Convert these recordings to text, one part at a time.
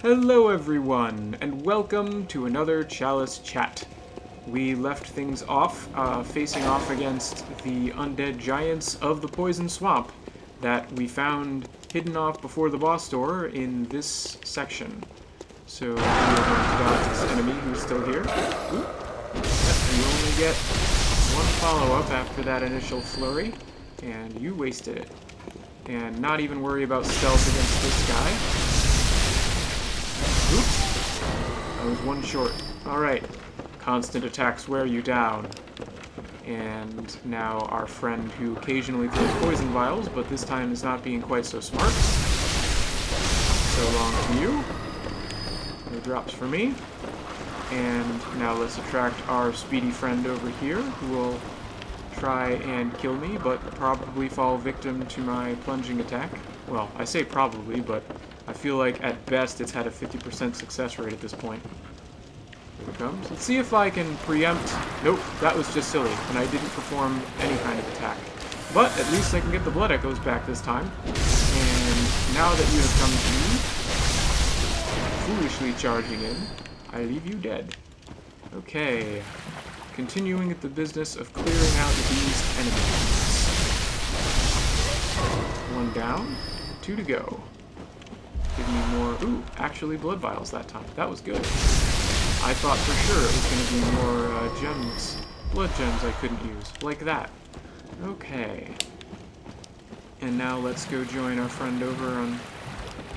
Hello everyone, and welcome to another Chalice Chat. We left things off, facing off against the undead giants of the Poison Swamp that we found hidden off before the boss door in this section. So we are going to dodge this enemy who's still here. Ooh. You only get one follow-up after that initial flurry, and you wasted it. And not even worry about stealth against this guy. Oops. I was one short. Alright. Constant attacks wear you down. And now our friend who occasionally throws poison vials, but this time is not being quite so smart. So long to you. No drops for me. And now let's attract our speedy friend over here, who will try and kill me, but probably fall victim to my plunging attack. Well, I say probably, but I feel like at best it's had a 50% success rate at this point. Here it comes. Let's see if I can preempt. Nope, that was just silly, and I didn't perform any kind of attack. But at least I can get the blood echoes back this time. And now that you have come to me, foolishly charging in, I leave you dead. Okay. Continuing at the business of clearing out these enemies. One down, two to go. Give me more. Ooh, actually blood vials that time. That was good. I thought for sure it was going to be more gems, blood gems I couldn't use. Like that. Okay. And now let's go join our friend over on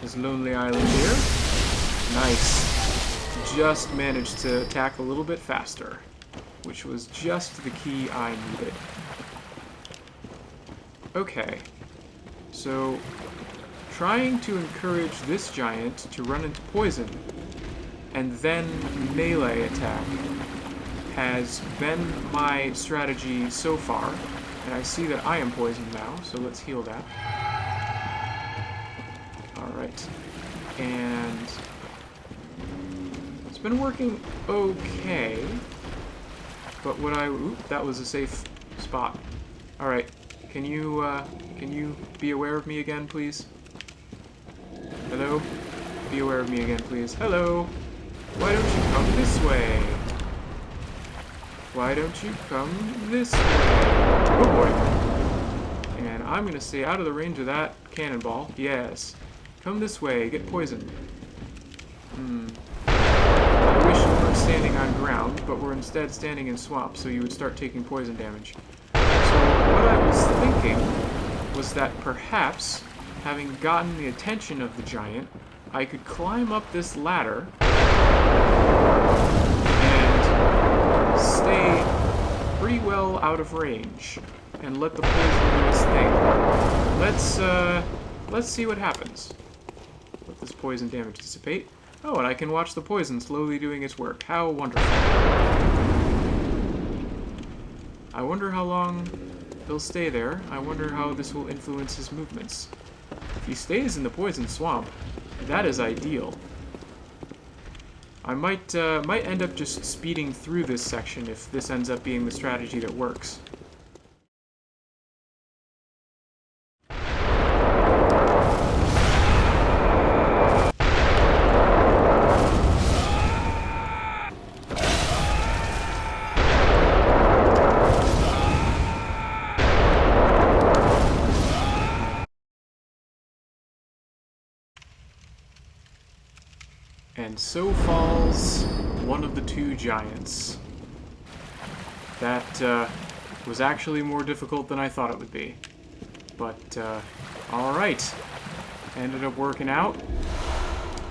his lonely island here. Nice. Just managed to attack a little bit faster, which was just the key I needed. Okay. So trying to encourage this giant to run into poison and then melee attack has been my strategy so far, and I see that I am poisoned now, so let's heal that. Alright, and it's been working okay, but what oop, that was a safe spot. Alright, can you be aware of me again, please? Hello? Be aware of me again, please. Hello? Why don't you come this way? Why don't you come this way? Oh boy. And I'm gonna stay out of the range of that cannonball. Yes. Come this way. Get poisoned. I wish we weren't standing on ground, but we're instead standing in swamp, so you would start taking poison damage. So what I was thinking was that perhaps, having gotten the attention of the giant, I could climb up this ladder and stay pretty well out of range and let the poison do its thing. Let's see what happens. Let this poison damage dissipate. Oh, and I can watch the poison slowly doing its work. How wonderful. I wonder how long he'll stay there. I wonder how this will influence his movements. If he stays in the poison swamp, that is ideal. I might end up just speeding through this section if this ends up being the strategy that works. And so falls one of the two giants. That was actually more difficult than I thought it would be. But, alright. Ended up working out.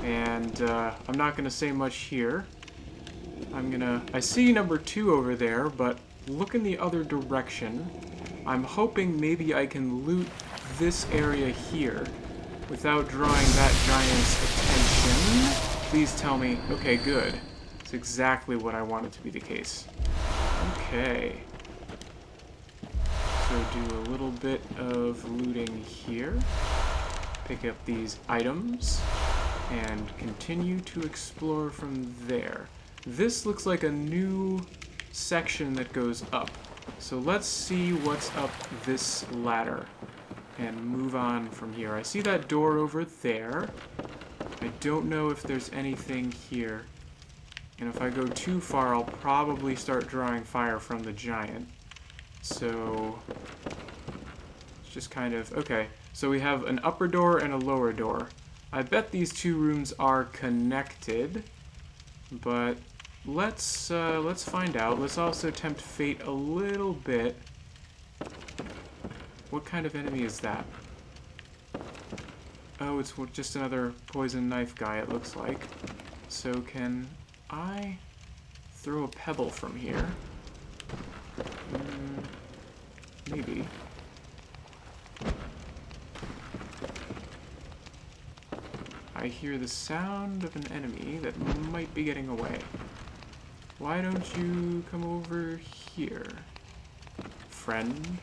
And I'm not going to say much here. I see number 2 over there, but look in the other direction. I'm hoping maybe I can loot this area here without drawing that giant's attention. Please tell me. Okay, good. It's exactly what I wanted to be the case. Okay. So do a little bit of looting here. Pick up these items. And continue to explore from there. This looks like a new section that goes up. So let's see what's up this ladder. And move on from here. I see that door over there. I don't know if there's anything here. And if I go too far, I'll probably start drawing fire from the giant. So, it's just kind of... Okay, so we have an upper door and a lower door. I bet these two rooms are connected, but let's find out. Let's also tempt fate a little bit. What kind of enemy is that? Oh, it's just another poison knife guy, it looks like. So can I throw a pebble from here? Maybe. I hear the sound of an enemy that might be getting away. Why don't you come over here, friend?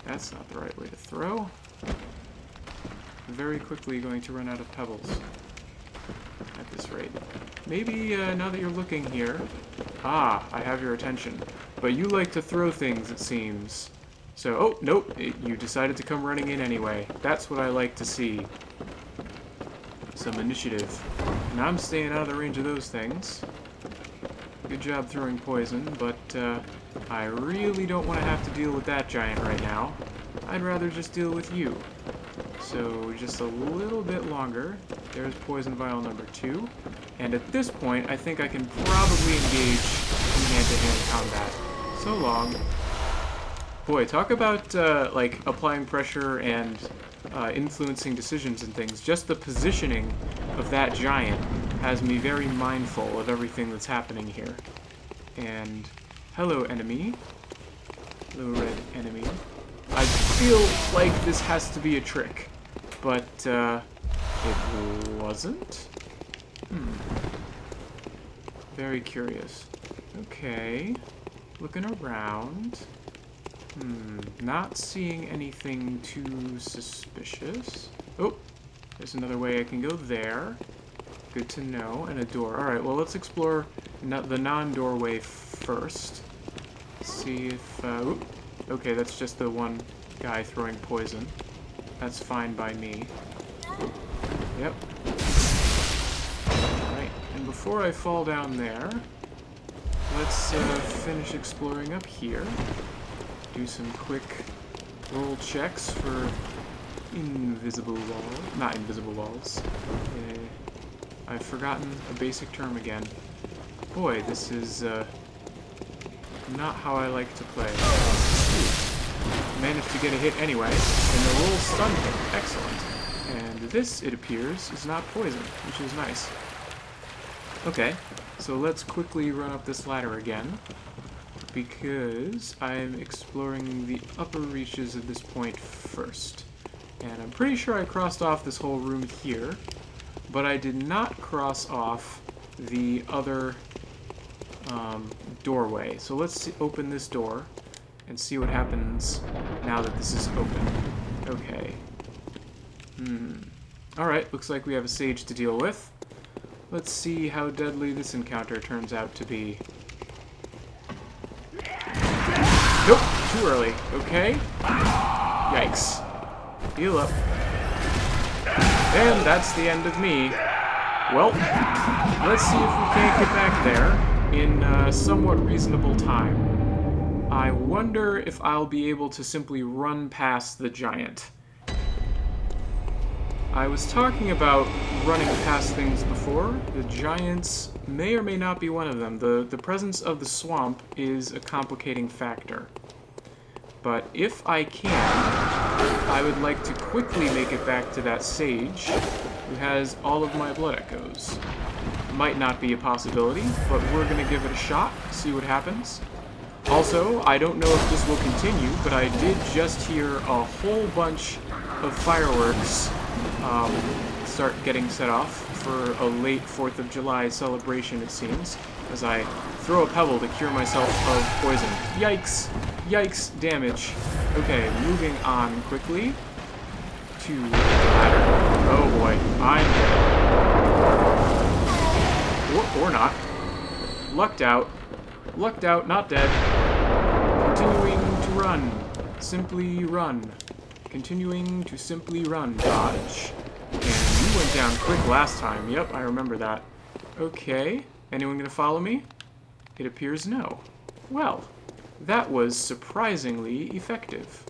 That's not the right way to throw. Very quickly going to run out of pebbles at this rate. Maybe now that you're looking here... Ah, I have your attention. But you like to throw things, it seems. So, oh, nope, you decided to come running in anyway. That's what I like to see. Some initiative. And I'm staying out of the range of those things. Good job throwing poison, but I really don't want to have to deal with that giant right now. I'd rather just deal with you. So just a little bit longer. There's poison vial number 2. And at this point, I think I can probably engage in hand-to-hand combat. So long. Boy, talk about like applying pressure and influencing decisions and things. Just the positioning of that giant has me very mindful of everything that's happening here. And hello, enemy. Hello, red enemy. I feel like this has to be a trick, but it wasn't? Very curious. Okay, looking around. Not seeing anything too suspicious. Oh, there's another way I can go there. Good to know. And a door. Alright, well, let's explore the non-doorway first. See if... okay, that's just the one guy throwing poison. That's fine by me. Yep. Alright, and before I fall down there, let's finish exploring up here. Do some quick roll checks for invisible walls. Not invisible walls. I've forgotten a basic term again. Boy, this is not how I like to play. Managed to get a hit anyway, and the roll stunned him. Excellent. And this, it appears, is not poison, which is nice. Okay, so let's quickly run up this ladder again, because I'm exploring the upper reaches of this point first. And I'm pretty sure I crossed off this whole room here, but I did not cross off the other doorway. So let's open this door and see what happens now that this is open. Okay. Alright, looks like we have a sage to deal with. Let's see how deadly this encounter turns out to be. Nope, too early. Okay. Yikes. Heal up. And that's the end of me. Well, let's see if we can't get back there in somewhat reasonable time. I wonder if I'll be able to simply run past the giant. I was talking about running past things before. The giants may or may not be one of them. The presence of the swamp is a complicating factor. But if I can, I would like to quickly make it back to that sage who has all of my blood echoes. Might not be a possibility, but we're going to give it a shot, see what happens. Also, I don't know if this will continue, but I did just hear a whole bunch of fireworks start getting set off for a late 4th of July celebration, it seems, as I throw a pebble to cure myself of poison. Yikes! Yikes, damage. Okay, moving on quickly to the ladder. Oh boy, I'm dead. Or not. Lucked out. Lucked out, not dead. Continuing to run. Simply run. Continuing to simply run. Dodge. And You went down quick last time. Yep, I remember that. Okay. Anyone gonna follow me? It appears no. Well, that was surprisingly effective.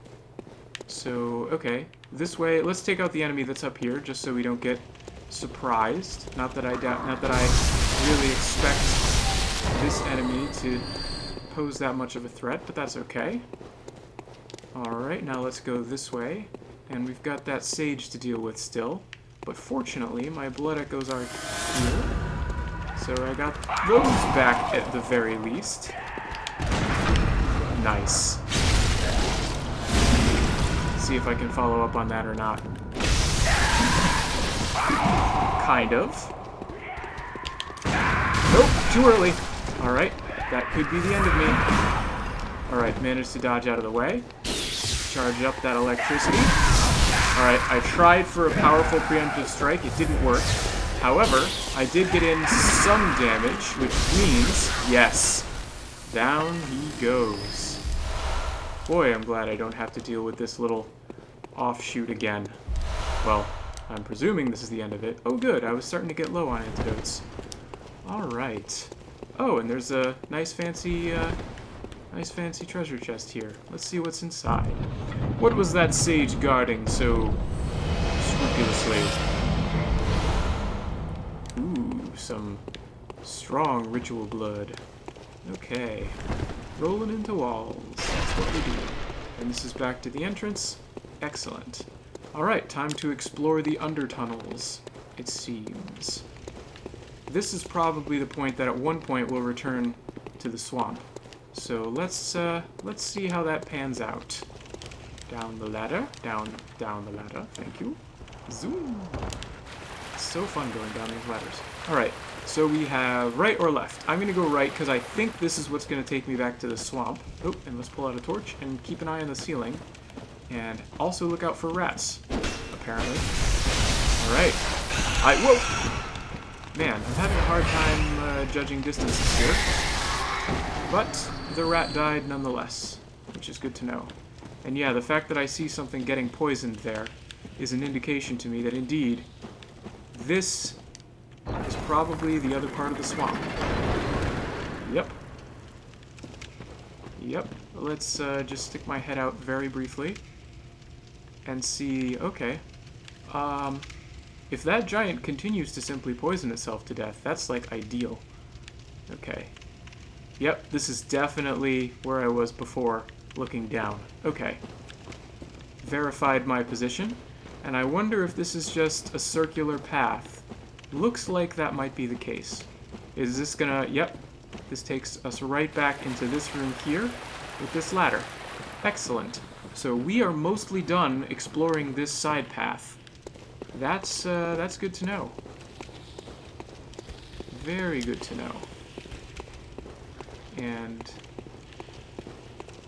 So, okay. This way, let's take out the enemy that's up here, just so we don't get surprised. Not that I really expect this enemy to pose that much of a threat, but that's okay. Alright, now let's go this way. And we've got that sage to deal with still. But fortunately, my blood echoes are here. So I got those back at the very least. Nice. See if I can follow up on that or not. Kind of. Nope, too early. Alright, that could be the end of me. Alright, managed to dodge out of the way. Charge up that electricity. Alright, I tried for a powerful preemptive strike. It didn't work. However, I did get in some damage, which means, yes, down he goes. Boy, I'm glad I don't have to deal with this little offshoot again. Well, I'm presuming this is the end of it. Oh good, I was starting to get low on antidotes. Alright. Oh, and there's a nice fancy treasure chest here. Let's see what's inside. What was that sage guarding so scrupulously? Ooh, some strong ritual blood. Okay. Rolling into walls. That's what we do. And this is back to the entrance. Excellent. Alright, time to explore the undertunnels, it seems. This is probably the point that at one point we'll return to the swamp. So let's see how that pans out. Down the ladder, down the ladder, thank you. Zoom. It's so fun going down these ladders. Alright, so we have right or left. I'm gonna go right because I think this is what's gonna take me back to the swamp. Oh, and let's pull out a torch and keep an eye on the ceiling. And also look out for rats, apparently. Alright. Whoa! Man, I'm having a hard time judging distances here. But the rat died nonetheless, which is good to know. And yeah, the fact that I see something getting poisoned there is an indication to me that indeed, this is probably the other part of the swamp. Yep. Yep. Let's just stick my head out very briefly and see, okay. If that giant continues to simply poison itself to death, that's like ideal. Okay. Yep, this is definitely where I was before, looking down. Okay. Verified my position, and I wonder if this is just a circular path. Looks like that might be the case. Is this gonna... Yep. This takes us right back into this room here with this ladder. Excellent. So we are mostly done exploring this side path. That's good to know. Very good to know. And...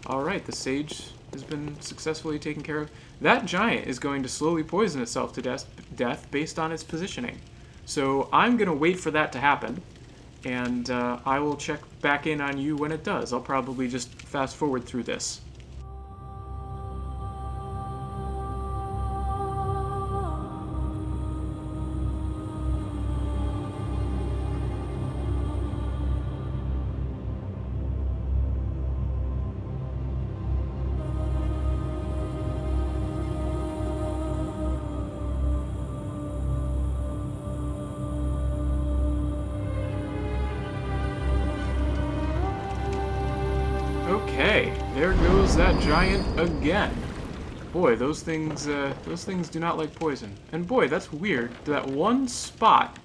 Alright, the sage has been successfully taken care of. That giant is going to slowly poison itself to death based on its positioning. So I'm going to wait for that to happen, and I will check back in on you when it does. I'll probably just fast forward through this. Okay, there goes that giant again. Boy, those things do not like poison. And boy, that's weird. That one spot,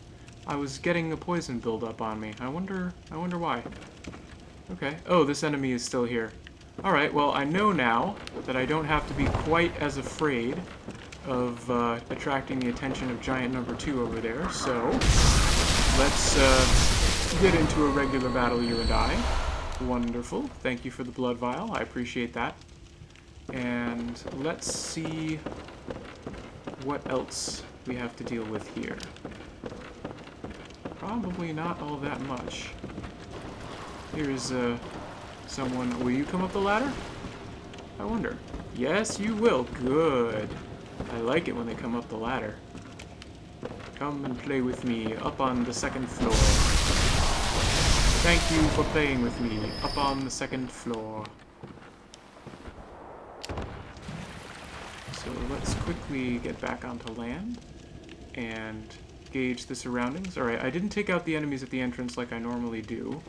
I was getting a poison buildup on me. I wonder why. Okay. Oh, this enemy is still here. All right. Well, I know now that I don't have to be quite as afraid of attracting the attention of giant number 2 over there. So let's get into a regular battle, you and I. Wonderful. Thank you for the blood vial. I appreciate that. And let's see what else we have to deal with here. Probably not all that much. Here's someone. Will you come up the ladder? I wonder. Yes, you will. Good. I like it when they come up the ladder. Come and play with me up on the second floor. Thank you for playing with me up on the second floor. So let's quickly get back onto land and gauge the surroundings. Alright, I didn't take out the enemies at the entrance like I normally do.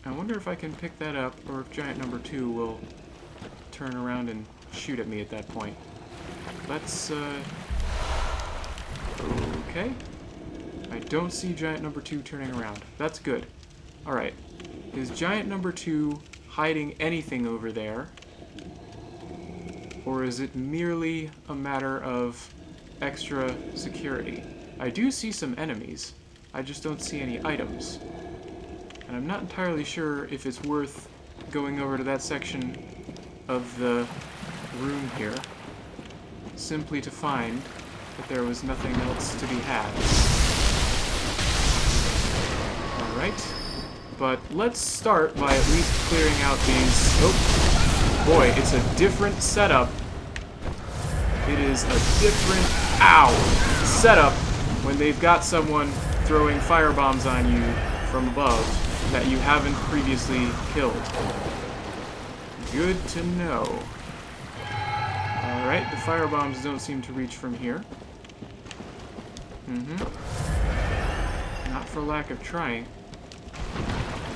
I wonder if I can pick that up, or if giant number 2 will turn around and shoot at me at that point. Let's, okay. I don't see giant number 2 turning around. That's good. Alright. Is giant number 2 hiding anything over there? Or is it merely a matter of extra security? I do see some enemies. I just don't see any items. And I'm not entirely sure if it's worth going over to that section of the room here, simply to find that there was nothing else to be had. Alright, but let's start by at least clearing out these... Oh, boy, it's a different setup. It is a different, setup when they've got someone throwing firebombs on you from above that you haven't previously killed. Good to know. Alright, the firebombs don't seem to reach from here. Not for lack of trying.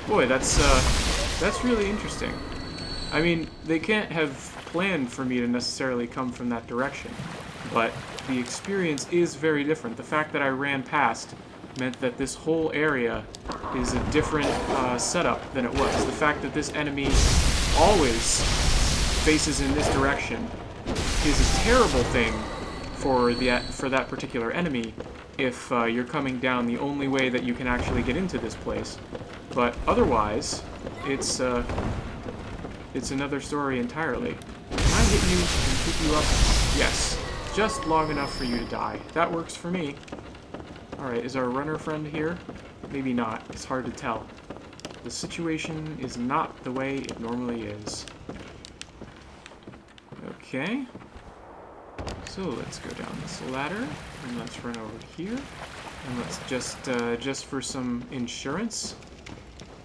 Boy, that's really interesting. I mean, they can't have planned for me to necessarily come from that direction, but the experience is very different. The fact that I ran past meant that this whole area is a different setup than it was. The fact that this enemy always faces in this direction is a terrible thing for that particular enemy if you're coming down the only way that you can actually get into this place. But otherwise, it's another story entirely. Can I hit you and keep you up? Yes. Just long enough for you to die. That works for me. Alright, is our runner friend here? Maybe not. It's hard to tell. The situation is not the way it normally is. Okay. So let's go down this ladder, and let's run over here. And let's just for some insurance,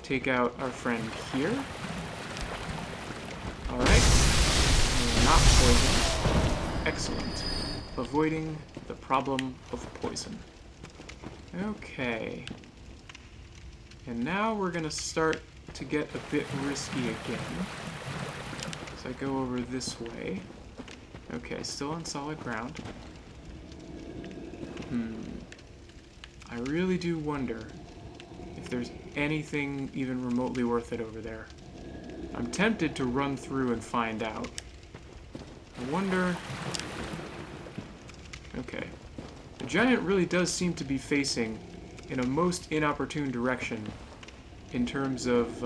take out our friend here. Alright. Not poison. Excellent. Avoiding the problem of poison. Okay. And now we're going to start to get a bit risky again. So I go over this way. Okay, still on solid ground. I really do wonder if there's anything even remotely worth it over there. I'm tempted to run through and find out. I wonder... Okay. The giant really does seem to be facing in a most inopportune direction in terms of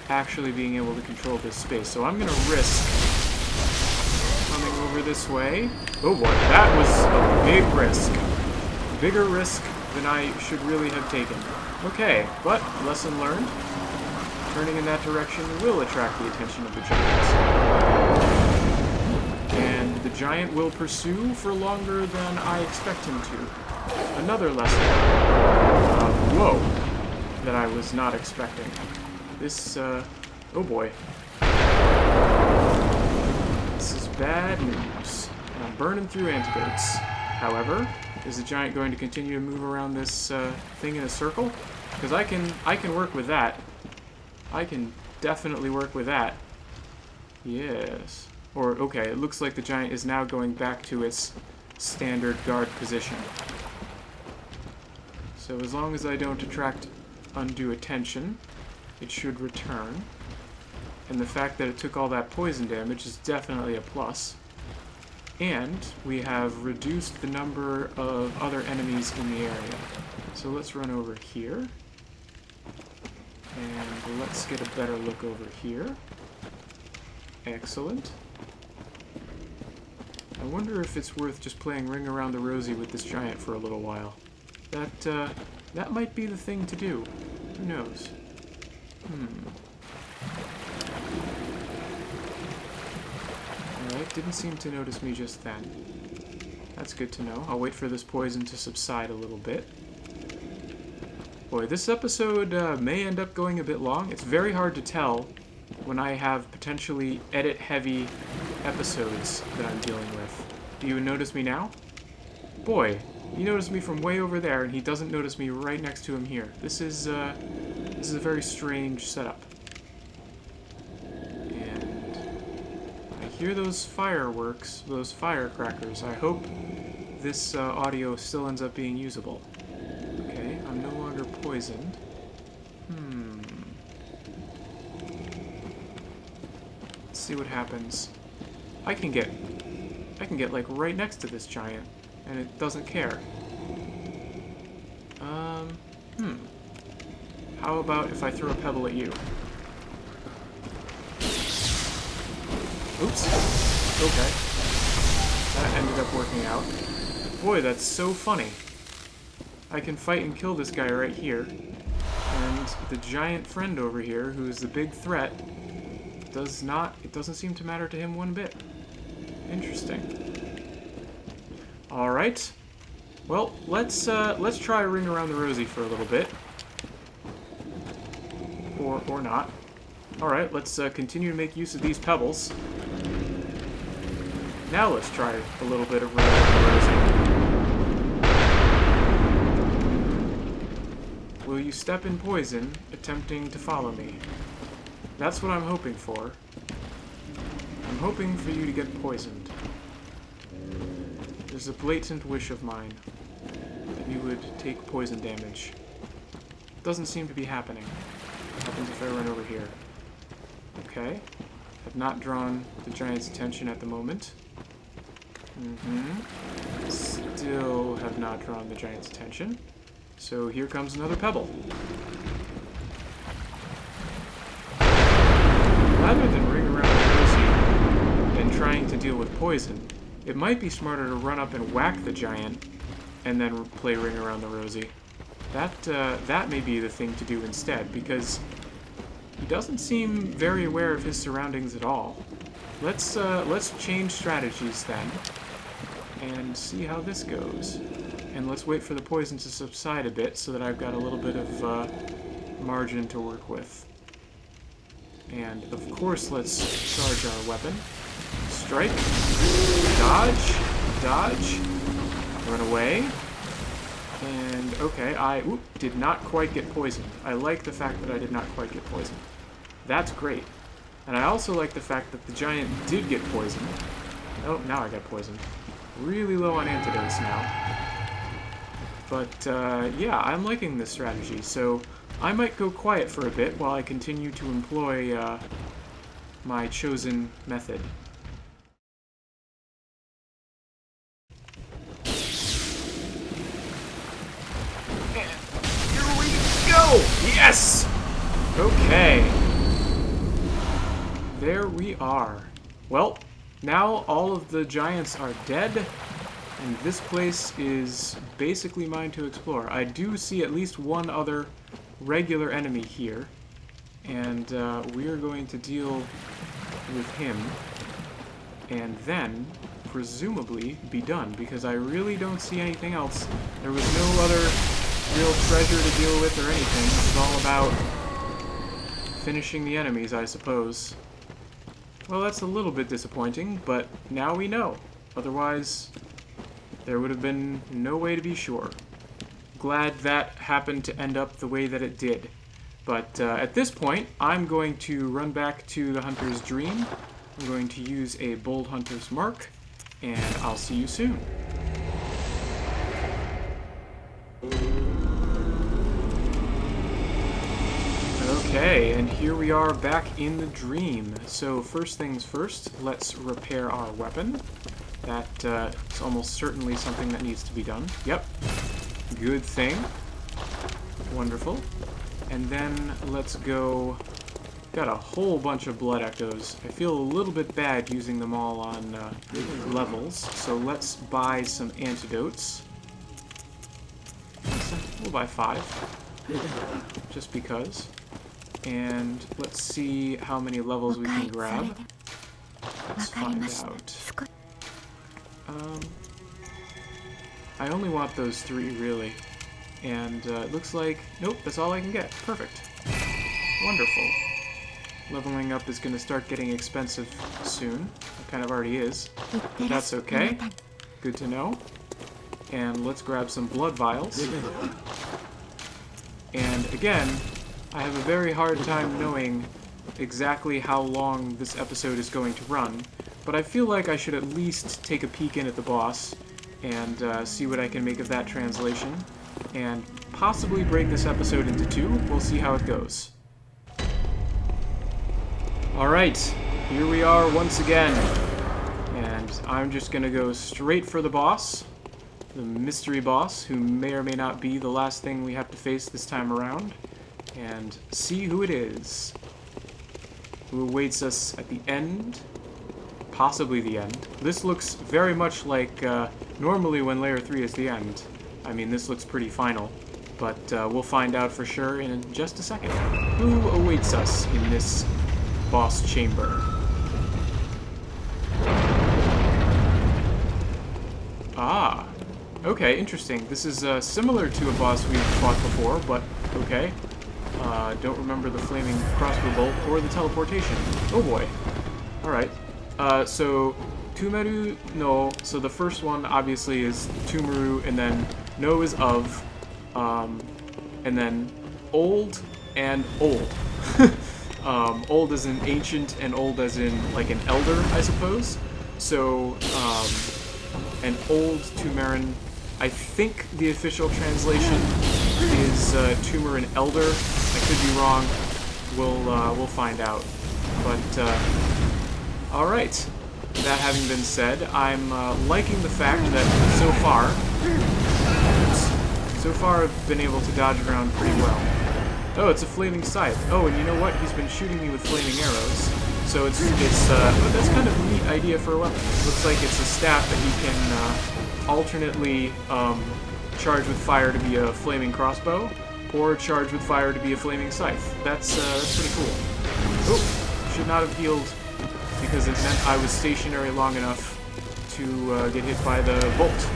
actually being able to control this space. So I'm going to risk coming over this way. Oh boy, that was a big risk. Bigger risk than I should really have taken. Okay, but lesson learned. Turning in that direction will attract the attention of the giant. And the giant will pursue for longer than I expect him to. Another lesson. Whoa. That I was not expecting. This, oh boy. This is bad news. And I'm burning through antidotes. However, is the giant going to continue to move around this thing in a circle? Because I can work with that. I can definitely work with that. Yes. Or, okay, it looks like the giant is now going back to its standard guard position. So as long as I don't attract undue attention, it should return. And the fact that it took all that poison damage is definitely a plus. And we have reduced the number of other enemies in the area. So let's run over here. And let's get a better look over here. Excellent. I wonder if it's worth just playing Ring Around the Rosie with this giant for a little while. That might be the thing to do. Who knows? Alright, didn't seem to notice me just then. That's good to know. I'll wait for this poison to subside a little bit. Boy, this episode may end up going a bit long. It's very hard to tell when I have potentially edit-heavy episodes that I'm dealing with. Do you notice me now? Boy, he noticed me from way over there, and he doesn't notice me right next to him here. This is a very strange setup. And I hear those fireworks, those firecrackers. I hope this audio still ends up being usable. Okay, I'm no longer poisoned. Let's see what happens. I can get like right next to this giant, and it doesn't care. How about if I throw a pebble at you? Oops. Okay. That ended up working out. Boy, that's so funny. I can fight and kill this guy right here. And the giant friend over here, who is the big threat, it doesn't seem to matter to him one bit. Interesting. Alright. Well, let's try Ring Around the Rosie for a little bit. Or not. Alright, let's continue to make use of these pebbles. Now let's try a little bit of Ring Around the Rosie. Will you step in poison, attempting to follow me? That's what I'm hoping for. I'm hoping for you to get poisoned. There's a blatant wish of mine that you would take poison damage. Doesn't seem to be happening. What happens if I run over here? Okay. Have not drawn the giant's attention at the moment. Still have not drawn the giant's attention. So here comes another pebble. Rather than Ring Around the Rosie and trying to deal with poison, it might be smarter to run up and whack the giant and then play Ring Around the Rosie. That may be the thing to do instead, because he doesn't seem very aware of his surroundings at all. Let's change strategies then, and see how this goes. And let's wait for the poison to subside a bit so that I've got a little bit of margin to work with. And of course, let's charge our weapon. Strike. Dodge. Dodge. Run away. And, okay, I did not quite get poisoned. I like the fact that I did not quite get poisoned. That's great. And I also like the fact that the giant did get poisoned. Oh, now I got poisoned. Really low on antidotes now. But, yeah, I'm liking this strategy, so I might go quiet for a bit while I continue to employ my chosen method. Yes! Okay. There we are. Well, now all of the giants are dead, and this place is basically mine to explore. I do see at least one other regular enemy here, and we are going to deal with him, and then presumably be done, because I really don't see anything else. There was no other real treasure to deal with or anything. It's all about finishing the enemies, I suppose. Well, that's a little bit disappointing, but now we know. Otherwise, there would have been no way to be sure. Glad that happened to end up the way that it did. But at this point, I'm going to run back to the Hunter's Dream. I'm going to use a Bold Hunter's Mark, and I'll see you soon. Okay, and here we are back in the dream. So first things first, let's repair our weapon. That is almost certainly something that needs to be done. Yep, good thing. Wonderful. And then let's go... Got a whole bunch of blood echoes. I feel a little bit bad using them all on levels, so let's buy some antidotes. We'll buy 5, just because. And let's see how many levels we can grab. Let's find out. I only want those 3, really. And it looks like... Nope, that's all I can get. Perfect. Wonderful. Leveling up is going to start getting expensive soon. It kind of already is. But that's okay. Good to know. And let's grab some blood vials. And again, I have a very hard time knowing exactly how long this episode is going to run, but I feel like I should at least take a peek in at the boss and see what I can make of that translation, and possibly break this episode into 2. We'll see how it goes. Alright, here we are once again, and I'm just gonna go straight for the boss, the mystery boss, who may or may not be the last thing we have to face this time around, and see who it is. Who awaits us at the end? Possibly the end. This looks very much like normally when Layer 3 is the end. I mean, this looks pretty final, but we'll find out for sure in just a second. Who awaits us in this boss chamber? Ah, okay, interesting. This is similar to a boss we've fought before, but okay. Don't remember the flaming crossbow bolt or the teleportation. Oh boy. Alright. So, Tumeru no. So the first one obviously is Tumeru, and then no is of, and then old and old. Old as in ancient and old as in like an elder, I suppose. So, an old Tumerin. I think the official translation is Tumerin Elder. I could be wrong. We'll find out. But all right. That having been said, I'm liking the fact that so far I've been able to dodge around pretty well. Oh, it's a flaming scythe. Oh, and you know what? He's been shooting me with flaming arrows. So it's that's kind of a neat idea for a weapon. Looks like it's a staff that you can alternately charge with fire to be a flaming crossbow, or charge with fire to be a flaming scythe. That's pretty cool. Oh, should not have healed because it meant I was stationary long enough to get hit by the bolt.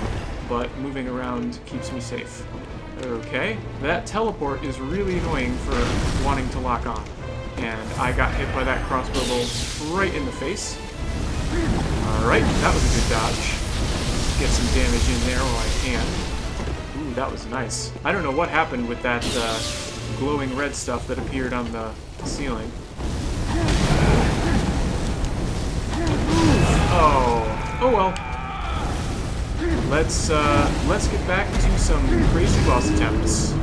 But moving around keeps me safe. Okay, that teleport is really annoying for wanting to lock on. And I got hit by that crossbow bolt right in the face. Alright, that was a good dodge. Get some damage in there while I can. Ooh, that was nice. I don't know what happened with that glowing red stuff that appeared on the ceiling. Oh well. Let's get back to some crazy boss attempts.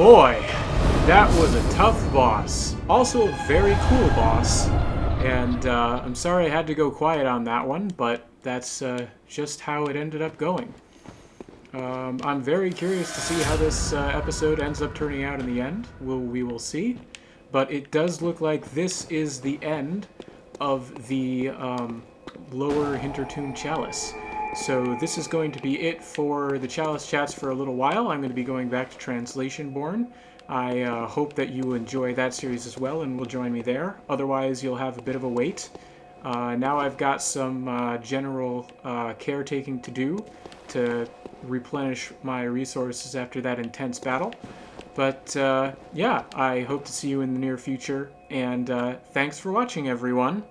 boy, that was a tough boss. Also a very cool boss. And I'm sorry I had to go quiet on that one, but that's just how it ended up going. I'm very curious to see how this episode ends up turning out in the end. We will see. But it does look like this is the end of the Lower Hintertombs Chalice. So this is going to be it for the Chalice Chats for a little while. I'm going to be going back to Translation Born. I hope that you enjoy that series as well and will join me there. Otherwise, you'll have a bit of a wait. Now I've got some general caretaking to do to replenish my resources after that intense battle. But yeah, I hope to see you in the near future, and thanks for watching, everyone.